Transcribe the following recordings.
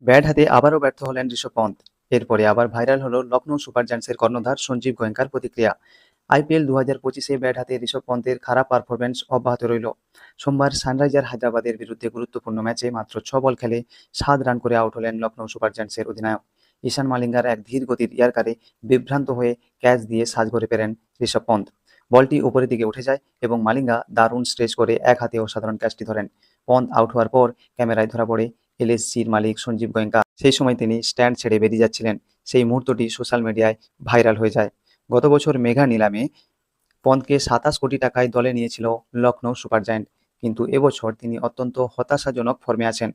Bat হাতে আবারও ব্যর্থ হলেন ঋষভ পন্থ। এরপরে আবার ভাইরাল হলো লখনৌ সুপার জায়ান্টসের কর্ণধার সঞ্জীব গোয়েঙ্কার প্রতিক্রিয়া। আইপিএল ২০২৫-এ ব্যাট হাতে ঋষভ পন্থের খারাপ পারফরম্যান্স অব্যাহত রইল। সোমবার সানরাইজার হায়দ্রাবাদের বিরুদ্ধে গুরুত্বপূর্ণ ম্যাচে মাত্র ৬ বল খেলে ৭ রান করে আউট হলেন লখনৌ সুপার জায়ান্টসের অধিনায়ক। ঈশান মালিঙ্গার এক ধীর গতির ইয়র্কারে বিভ্রান্ত হয়ে ক্যাচ দিয়ে সাজঘরে ফেরেন ঋষভ পন্থ। বলটি উপরের দিকে উঠে যায় এবং মালিঙ্গা দারুণ স্ট্রেচ করে এক হাতে অসাধারণ ক্যাচটি ধরেন। পন্থ আউট হওয়ার পর ক্যামেরায় ধরা পড়ে এলএসজির মালিক সঞ্জীব গোয়েঙ্কা। সেই সময় তিনি স্ট্যান্ড ছেড়ে বেরিয়ে যাচ্ছিলেন। সেই মুহূর্তটি সোশ্যাল মিডিয়ায় ভাইরাল হয়ে যায়। গত বছর মেগা নিলামে পন্থকে ২৭ কোটি টাকায় দলে নিয়েছিল লখনৌ সুপার জায়ান্ট, কিন্তু এবছর তিনি অত্যন্ত হতাশাজনক ফর্মে আছেন।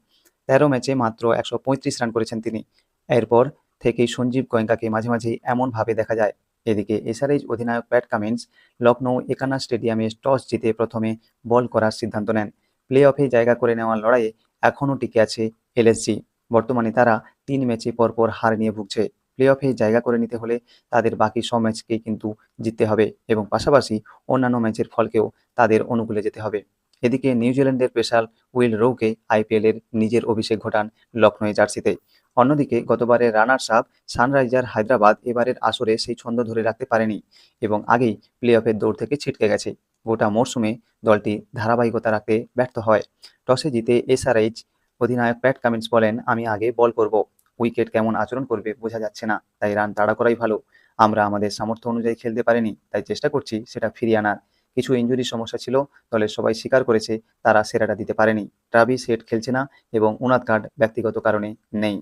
১৩ ম্যাচে মাত্র ১৩৫ রান করেছেন তিনি। এরপর থেকেই সঞ্জীব গোয়েঙ্কাকে মাঝে মাঝেই এমনভাবে দেখা যায়। এদিকে এসআরএইচ অধিনায়ক প্যাট কামিন্স লখনৌ একানা স্টেডিয়ামে টস জিতে প্রথমে বল করার সিদ্ধান্ত নেন। প্লে অফে জায়গা করে নেওয়ার লড়াইয়ে এখনও টিকে আছে এলএসজি। বর্তমানে তারা ৩ ম্যাচে পরপর হার নিয়ে ভুগছে। প্লে অফে জায়গা করে নিতে হলে তাদের বাকি সব ম্যাচকেই কিন্তু জিততে হবে এবং পাশাপাশি অন্যান্য ম্যাচের ফলকেও তাদের অনুকূলে যেতে হবে। এদিকে নিউজিল্যান্ডের পেসার উইল রোকে আইপিএলের নিজের অভিষেক ঘটান লখনৌ জার্সিতে। অন্যদিকে গতবারের রানার্স আপ সানরাইজার হায়দ্রাবাদ এবারের আসরে সেই ছন্দ ধরে রাখতে পারেনি এবং আগেই প্লে অফের দৌড় থেকে ছিটকে গেছে। গোটা মরশুমে দলটি ধারাবাহিকতা রাখতে ব্যর্থ হয়। টসে জিতে এসআরএইচ অধিনায়ক প্যাট কামিন্স বলেন, আমি আগে বল করব। উইকেট কেমন আচরণ করবে বোঝা যাচ্ছে না, তাই রান তাড়া করাই ভালো। আমরা আমাদের সামর্থ্য অনুযায়ী খেলতে পারিনি, তাই চেষ্টা করছি সেটা ফিরিয়ে আনার। কিছু ইনজুরির সমস্যা ছিল, দলের সবাই স্বীকার করেছে তারা সেরাটা দিতে পারেনি। ট্রাভিস হেড খেলছে না এবং উনাদকাট ব্যক্তিগত কারণে নেই।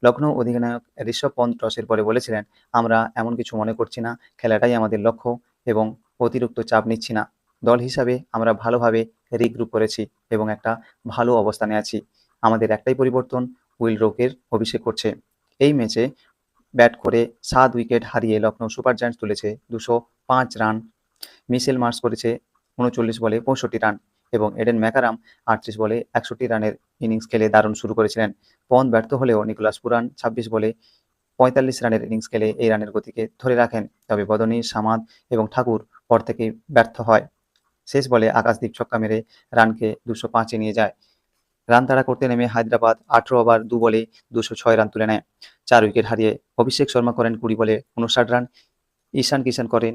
লখনৌ অধিনায়ক ঋষভ পন্থ টসের পরে বলেছিলেন, আমরা এমন কিছু মনে করছি না, খেলাটাই আমাদের লক্ষ্য এবং অতিরিক্ত চাপ নিচ্ছি না। দল হিসাবে আমরা ভালোভাবে রিগ্রুপ করেছি এবং একটা ভালো অবস্থানে আছি। আমাদের একটাই পরিবর্তন, উইল রোকের অভিষেক করছে। এই ম্যাচে ব্যাট করে ৭ উইকেট হারিয়ে লখনৌ সুপার জায়ান্টস তুলেছে ২০৫ রান। মিচেল মার্শ করেছে ৩৯ বলে ৬৫ রান এবং এডেন ম্যাকারাম ৩৮ বলে ৬১ রানের ইনিংস খেলে দারুণ শুরু করেছিলেন। পন্থ ব্যর্থ হলেও নিকোলাস পুরান ২৬ বলে ৪৫ রানের ইনিংস খেলে এই রানের গতিকে ধরে রাখেন। তবে বদনি, সামাদ এবং ঠাকুর পর থেকেই ব্যর্থ হয়। শেষ বলে আকাশদীপ ছক্কা মেরে রানকে ২০৫-এ নিয়ে যায়। রান তাড়া করতে নেমে হায়দ্রাবাদ ১৮ ওভার ২ বলে ২০৬ রান তুলে নেয়, ৪ উইকেট হারিয়ে। অভিষেক শর্মা করেন ২০ বলে ৫৯ রান, ঈশান কিষান করেন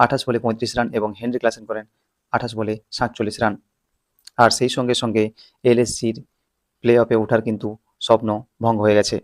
২৮ বলে ৩৫ রান এবং হেনরি ক্লাসেন করেন ২৮ বলে ৪৭ রান। আর সেই সঙ্গে সঙ্গে এলএসজির প্লে অফে ওঠার কিন্তু স্বপ্ন ভঙ্গ হয়ে গেছে।